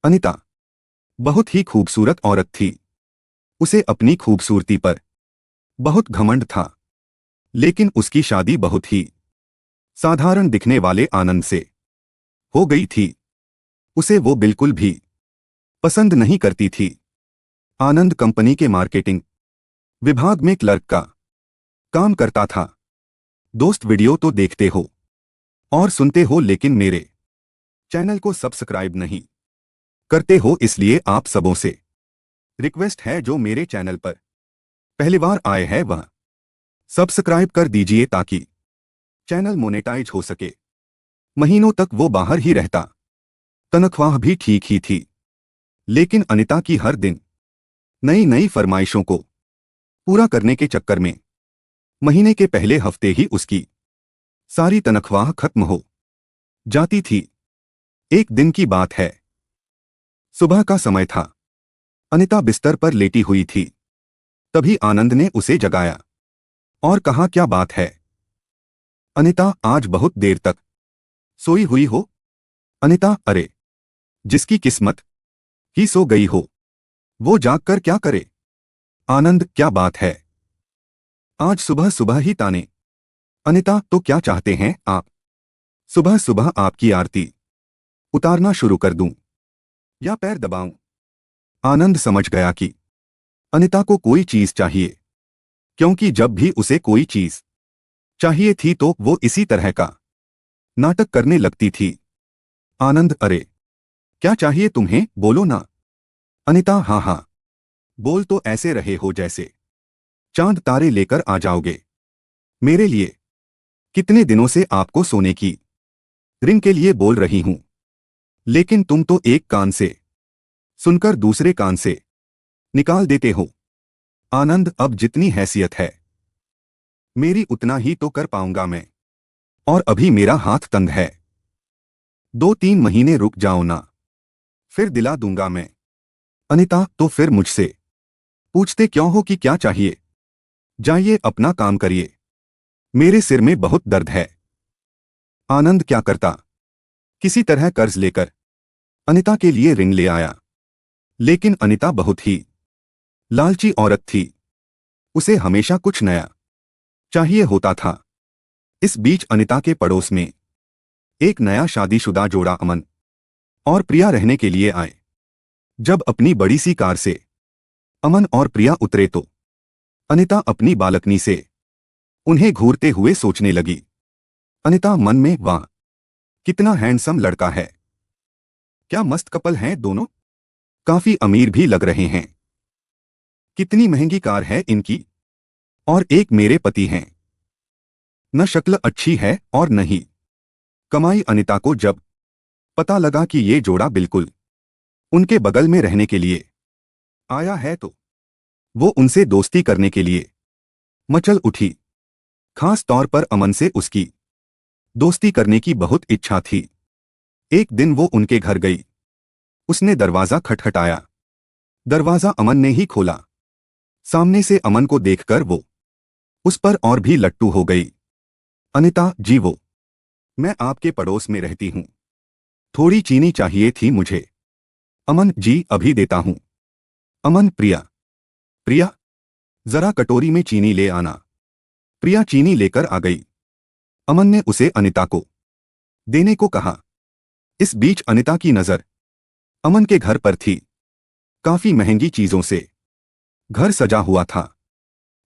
अनिता बहुत ही खूबसूरत औरत थी। उसे अपनी खूबसूरती पर बहुत घमंड था, लेकिन उसकी शादी बहुत ही साधारण दिखने वाले आनंद से हो गई थी। उसे वो बिल्कुल भी पसंद नहीं करती थी। आनंद कंपनी के मार्केटिंग विभाग में क्लर्क का काम करता था। दोस्त, वीडियो तो देखते हो और सुनते हो, लेकिन मेरे चैनल को सब्सक्राइब नहीं करते हो, इसलिए आप सबों से रिक्वेस्ट है, जो मेरे चैनल पर पहली बार आए हैं वह सब्सक्राइब कर दीजिए ताकि चैनल मोनेटाइज हो सके। महीनों तक वो बाहर ही रहता। तनख्वाह भी ठीक ही थी, लेकिन अनिता की हर दिन नई नई फरमाइशों को पूरा करने के चक्कर में महीने के पहले हफ्ते ही उसकी सारी तनख्वाह खत्म हो जाती थी। एक दिन की बात है, सुबह का समय था। अनिता बिस्तर पर लेटी हुई थी। तभी आनंद ने उसे जगाया और कहा, क्या बात है अनिता, आज बहुत देर तक सोई हुई हो? अनिता, अरे, जिसकी किस्मत ही सो गई हो वो जाग कर क्या करे? आनंद, क्या बात है, आज सुबह सुबह ही ताने? अनिता, तो क्या चाहते हैं आप? सुबह सुबह आपकी आरती उतारना शुरू कर दूं या पैर दबाऊं? आनंद समझ गया कि अनिता को कोई चीज चाहिए, क्योंकि जब भी उसे कोई चीज चाहिए थी तो वो इसी तरह का नाटक करने लगती थी। आनंद, अरे, क्या चाहिए तुम्हें, बोलो ना? अनिता, हाँ हाँ, बोल तो ऐसे रहे हो जैसे चांद तारे लेकर आ जाओगे मेरे लिए। कितने दिनों से आपको सोने की रिंग के लिए बोल रही हूं, लेकिन तुम तो एक कान से सुनकर दूसरे कान से निकाल देते हो। आनंद, अब जितनी हैसियत है मेरी उतना ही तो कर पाऊंगा मैं, और अभी मेरा हाथ तंग है। 2-3 महीने रुक जाओ ना, फिर दिला दूंगा मैं। अनिता, तो फिर मुझसे पूछते क्यों हो कि क्या चाहिए? जाइए अपना काम करिए, मेरे सिर में बहुत दर्द है। आनंद क्या करता, किसी तरह कर्ज लेकर अनिता के लिए रिंग ले आया। लेकिन अनिता बहुत ही लालची औरत थी। उसे हमेशा कुछ नया चाहिए होता था। इस बीच अनिता के पड़ोस में एक नया शादीशुदा जोड़ा अमन और प्रिया रहने के लिए आए। जब अपनी बड़ी सी कार से अमन और प्रिया उतरे तो अनिता अपनी बालकनी से उन्हें घूरते हुए सोचने लगी। अनिता मन में, वाह, कितना हैंडसम लड़का है, क्या मस्त कपल हैं दोनों, काफी अमीर भी लग रहे हैं, कितनी महंगी कार है इनकी, और एक मेरे पति हैं, न शक्ल अच्छी है और न ही कमाई। अनिता को जब पता लगा कि ये जोड़ा बिल्कुल उनके बगल में रहने के लिए आया है तो वो उनसे दोस्ती करने के लिए मचल उठी। खास तौर पर अमन से उसकी दोस्ती करने की बहुत इच्छा थी। एक दिन वो उनके घर गई। उसने दरवाजा खटखटाया। दरवाजा अमन ने ही खोला। सामने से अमन को देखकर वो उस पर और भी लट्टू हो गई। अनिता जी, वो मैं आपके पड़ोस में रहती हूं, थोड़ी चीनी चाहिए थी मुझे। अमन जी, अभी देता हूं। अमन, प्रिया, प्रिया, जरा कटोरी में चीनी ले आना। प्रिया चीनी लेकर आ गई। अमन ने उसे अनिता को देने को कहा। इस बीच अनिता की नजर अमन के घर पर थी। काफी महंगी चीजों से घर सजा हुआ था।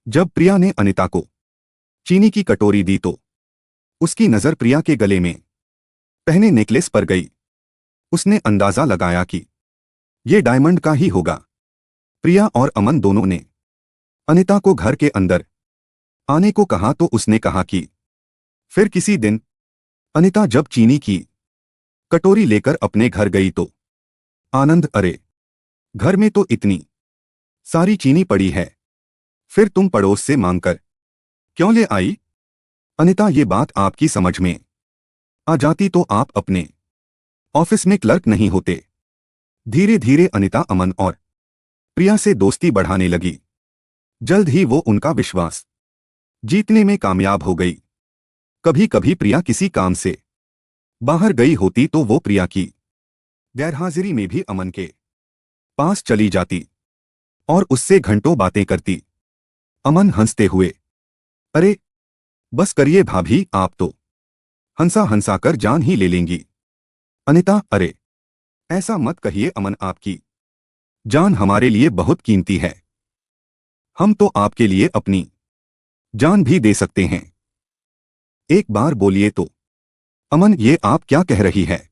जब प्रिया ने अनिता को चीनी की कटोरी दी तो उसकी नजर प्रिया के गले में पहने नेकलेस पर गई। उसने अंदाजा लगाया कि ये डायमंड का ही होगा। प्रिया और अमन दोनों ने अनिता को घर के अंदर आने को कहा तो उसने कहा कि फिर किसी दिन। अनिता जब चीनी की कटोरी लेकर अपने घर गई तो आनंद, अरे, घर में तो इतनी सारी चीनी पड़ी है, फिर तुम पड़ोस से मांगकर क्यों ले आई? अनिता, ये बात आपकी समझ में आ जाती तो आप अपने ऑफिस में क्लर्क नहीं होते। धीरे धीरे अनिता अमन और प्रिया से दोस्ती बढ़ाने लगी। जल्द ही वो उनका विश्वास जीतने में कामयाब हो गई। कभी कभी प्रिया किसी काम से बाहर गई होती तो वो प्रिया की गैरहाजिरी में भी अमन के पास चली जाती और उससे घंटों बातें करती। अमन हंसते हुए, अरे बस करिए भाभी, आप तो हंसा हंसा कर जान ही ले लेंगी। अनिता, अरे ऐसा मत कहिए अमन, आपकी जान हमारे लिए बहुत कीमती है। हम तो आपके लिए अपनी जान भी दे सकते हैं। एक बार बोलिए तो। अमन, ये आप क्या कह रही है?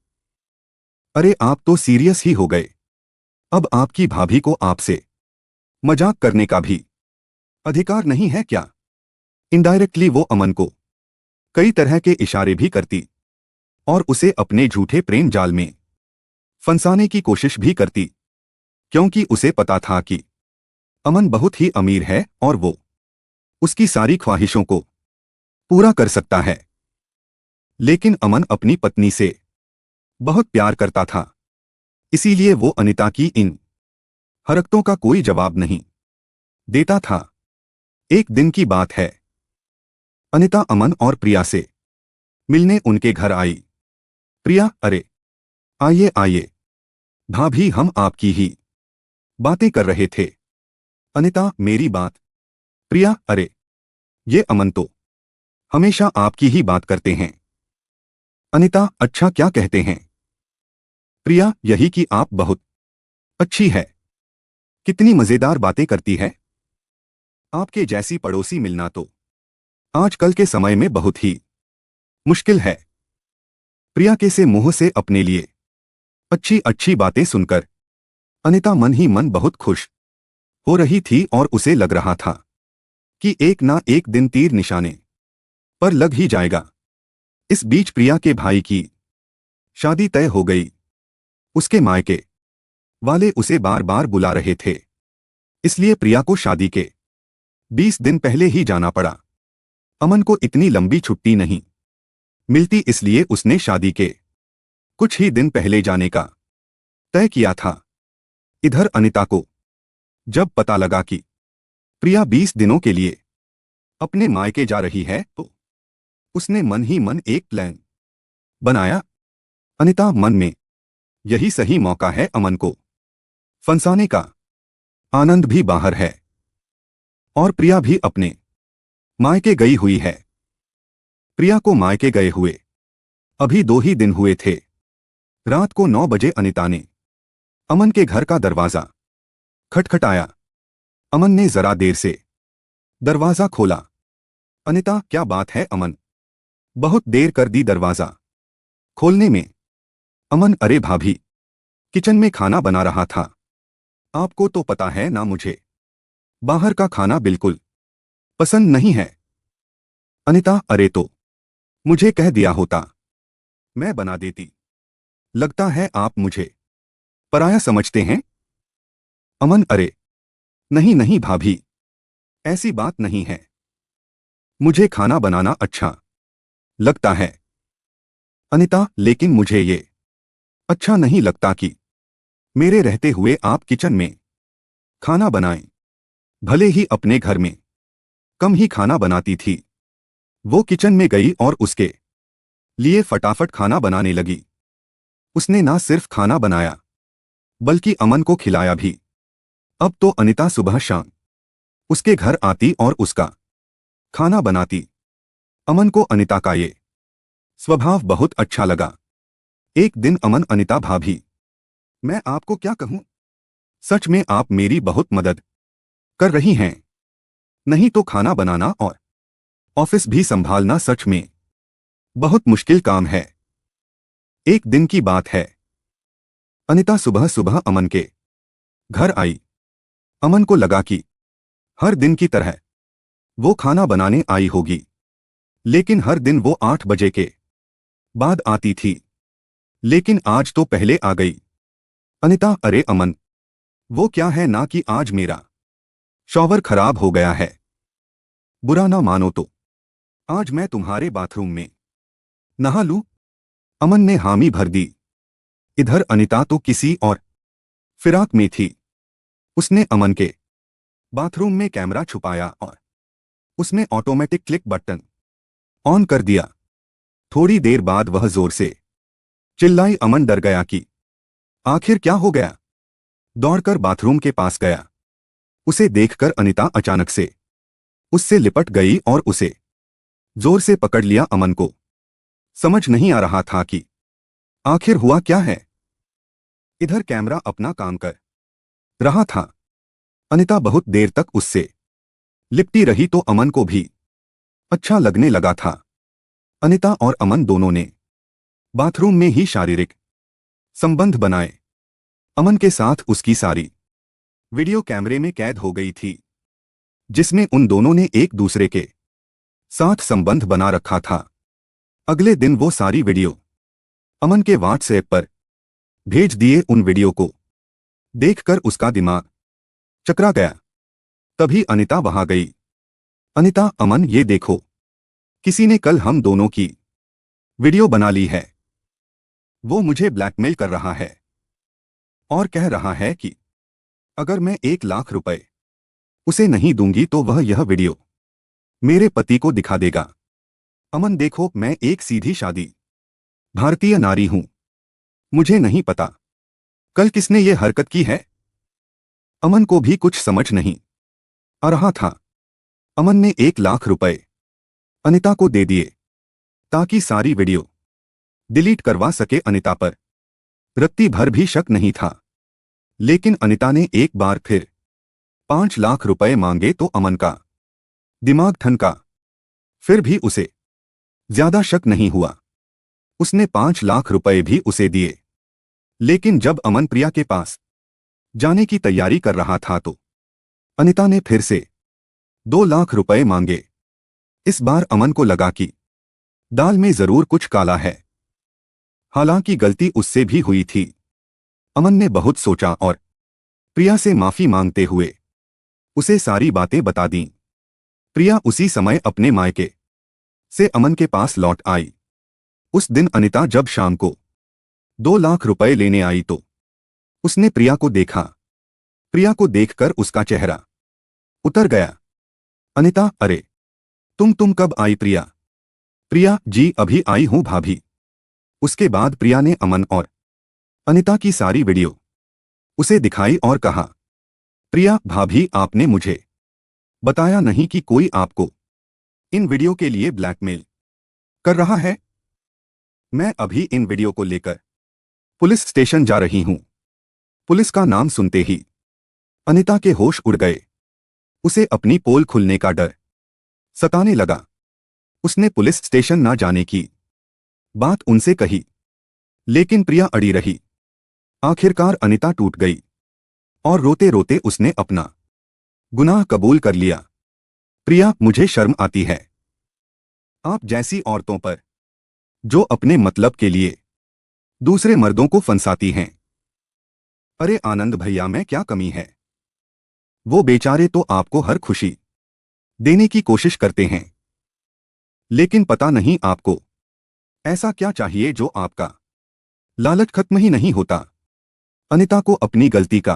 अरे आप तो सीरियस ही हो गए। अब आपकी भाभी को आपसे मजाक करने का भी अधिकार नहीं है क्या? इनडायरेक्टली वो अमन को कई तरह के इशारे भी करती और उसे अपने झूठे प्रेम जाल में फंसाने की कोशिश भी करती, क्योंकि उसे पता था कि अमन बहुत ही अमीर है और वो उसकी सारी ख्वाहिशों को पूरा कर सकता है। लेकिन अमन अपनी पत्नी से बहुत प्यार करता था, इसीलिए वो अनिता की इन हरकतों का कोई जवाब नहीं देता था। एक दिन की बात है, अनिता अमन और प्रिया से मिलने उनके घर आई। प्रिया, अरे आइए आइए भाभी, हम आपकी ही बातें कर रहे थे। अनिता, मेरी बात? प्रिया, अरे ये अमन तो हमेशा आपकी ही बात करते हैं। अनिता, अच्छा क्या कहते हैं? प्रिया, यही कि आप बहुत अच्छी है, कितनी मजेदार बातें करती है। आपके जैसी पड़ोसी मिलना तो आजकल के समय में बहुत ही मुश्किल है। प्रिया के से मुंह से अपने लिए अच्छी अच्छी बातें सुनकर अनिता मन ही मन बहुत खुश हो रही थी और उसे लग रहा था कि एक ना एक दिन तीर निशाने पर लग ही जाएगा। इस बीच प्रिया के भाई की शादी तय हो गई। उसके मायके वाले उसे बार बार बुला रहे थे, इसलिए प्रिया को शादी के 20 दिन पहले ही जाना पड़ा। अमन को इतनी लंबी छुट्टी नहीं मिलती, इसलिए उसने शादी के कुछ ही दिन पहले जाने का तय किया था। इधर अनिता को जब पता लगा कि प्रिया 20 दिनों के लिए अपने मायके जा रही है, तो उसने मन ही मन एक प्लान बनाया। अनिता मन में यही सही मौका है अमन को फंसाने का। आनंद भी बाहर है और प्रिया भी अपने मायके गई हुई है। प्रिया को मायके गए हुए अभी 2 ही दिन हुए थे। रात को 9 बजे अनिता ने अमन के घर का दरवाजा खटखटाया। अमन ने जरा देर से दरवाजा खोला। अनिता, क्या बात है अमन, बहुत देर कर दी दरवाजा खोलने में। अमन, अरे भाभी, किचन में खाना बना रहा था। आपको तो पता है ना, मुझे बाहर का खाना बिल्कुल पसंद नहीं है। अनिता, अरे तो मुझे कह दिया होता, मैं बना देती। लगता है आप मुझे पराया समझते हैं। अमन, अरे नहीं नहीं भाभी, ऐसी बात नहीं है। मुझे खाना बनाना अच्छा लगता है। अनिता, लेकिन मुझे ये अच्छा नहीं लगता कि मेरे रहते हुए आप किचन में खाना बनाएं। भले ही अपने घर में कम ही खाना बनाती थी। वो किचन में गई और उसके लिए फटाफट खाना बनाने लगी। उसने ना सिर्फ खाना बनाया, बल्कि अमन को खिलाया भी। अब तो अनिता सुबह शाम उसके घर आती और उसका खाना बनाती। अमन को अनिता का ये स्वभाव बहुत अच्छा लगा। एक दिन अमन, अनिता भाभी, मैं आपको क्या कहूं, सच में आप मेरी बहुत मदद कर रही हैं। नहीं तो खाना बनाना और ऑफिस भी संभालना सच में बहुत मुश्किल काम है। एक दिन की बात है, अनिता सुबह सुबह अमन के घर आई। अमन को लगा कि हर दिन की तरह वो खाना बनाने आई होगी, लेकिन हर दिन वो 8 बजे के बाद आती थी। लेकिन आज तो पहले आ गई। अनिता, अरे अमन, वो क्या है ना कि आज मेरा शॉवर खराब हो गया है। बुरा ना मानो तो आज मैं तुम्हारे बाथरूम में नहा लूं? अमन ने हामी भर दी। इधर अनिता तो किसी और फिराक में थी। उसने अमन के बाथरूम में कैमरा छुपाया और उसमें ऑटोमेटिक क्लिक बटन ऑन कर दिया। थोड़ी देर बाद वह जोर से चिल्लाई। अमन डर गया कि आखिर क्या हो गया? दौड़कर बाथरूम के पास गया। उसे देखकर अनिता अचानक से उससे लिपट गई और उसे जोर से पकड़ लिया। अमन को समझ नहीं आ रहा था कि आखिर हुआ क्या है। इधर कैमरा अपना काम कर रहा था। अनिता बहुत देर तक उससे लिपटी रही तो अमन को भी अच्छा लगने लगा था। अनिता और अमन दोनों ने बाथरूम में ही शारीरिक संबंध बनाए। अमन के साथ उसकी सारी वीडियो कैमरे में कैद हो गई थी, जिसमें उन दोनों ने एक दूसरे के साथ संबंध बना रखा था। अगले दिन वो सारी वीडियो अमन के व्हाट्सएप पर भेज दिए। उन वीडियो को देखकर उसका दिमाग चकरा गया। तभी अनिता वहां गई। अनिता, अमन, ये देखो, किसी ने कल हम दोनों की वीडियो बना ली है। वो मुझे ब्लैकमेल कर रहा है और कह रहा है कि अगर मैं 1 लाख रुपए उसे नहीं दूंगी तो वह यह वीडियो मेरे पति को दिखा देगा। अमन देखो, मैं एक सीधी शादी भारतीय नारी हूं। मुझे नहीं पता कल किसने ये हरकत की है। अमन को भी कुछ समझ नहीं आ रहा था। अमन ने 1 लाख रुपए अनिता को दे दिए ताकि सारी वीडियो डिलीट करवा सके। अनिता पर रत्ती भर भी शक नहीं था, लेकिन अनिता ने एक बार फिर 5 लाख रुपए मांगे तो अमन का दिमाग ठनका। फिर भी उसे ज्यादा शक नहीं हुआ। उसने 5 लाख रुपए भी उसे दिए। लेकिन जब अमन प्रिया के पास जाने की तैयारी कर रहा था तो अनिता ने फिर से 2 लाख रुपए मांगे। इस बार अमन को लगा कि दाल में जरूर कुछ काला है। हालांकि गलती उससे भी हुई थी। अमन ने बहुत सोचा और प्रिया से माफी मांगते हुए उसे सारी बातें बता दीं। प्रिया उसी समय अपने मायके से अमन के पास लौट आई। उस दिन अनिता जब शाम को 2 लाख रुपए लेने आई तो उसने प्रिया को देखा। प्रिया को देखकर उसका चेहरा उतर गया। अनिता, अरे तुम कब आई? प्रिया, प्रिया जी अभी आई हूं भाभी। उसके बाद प्रिया ने अमन और अनिता की सारी वीडियो उसे दिखाई और कहा, प्रिया भाभी, आपने मुझे बताया नहीं कि कोई आपको इन वीडियो के लिए ब्लैकमेल कर रहा है। मैं अभी इन वीडियो को लेकर पुलिस स्टेशन जा रही हूं। पुलिस का नाम सुनते ही अनिता के होश उड़ गए। उसे अपनी पोल खुलने का डर सताने लगा। उसने पुलिस स्टेशन ना जाने की बात उनसे कही, लेकिन प्रिया अड़ी रही। आखिरकार अनिता टूट गई और रोते रोते उसने अपना गुनाह कबूल कर लिया। प्रिया, मुझे शर्म आती है आप जैसी औरतों पर जो अपने मतलब के लिए दूसरे मर्दों को फंसाती हैं। अरे आनंद भैया, में क्या कमी है? वो बेचारे तो आपको हर खुशी देने की कोशिश करते हैं, लेकिन पता नहीं आपको ऐसा क्या चाहिए जो आपका लालच खत्म ही नहीं होता। अनिता को अपनी गलती का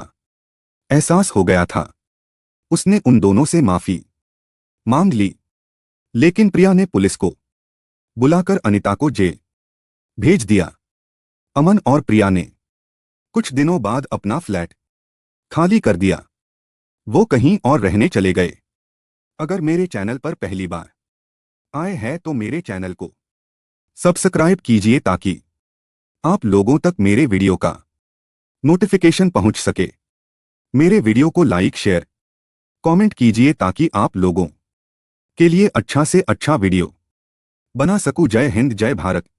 एहसास हो गया था। उसने उन दोनों से माफी मांग ली, लेकिन प्रिया ने पुलिस को बुलाकर अनिता को जेल भेज दिया। अमन और प्रिया ने कुछ दिनों बाद अपना फ्लैट खाली कर दिया। वो कहीं और रहने चले गए। अगर मेरे चैनल पर पहली बार आए हैं तो मेरे चैनल को सब्सक्राइब कीजिए ताकि आप लोगों तक मेरे वीडियो का नोटिफिकेशन पहुंच सके। मेरे वीडियो को लाइक, शेयर, कमेंट कीजिए ताकि आप लोगों के लिए अच्छा से अच्छा वीडियो बना सकूं। जय हिंद, जय भारत।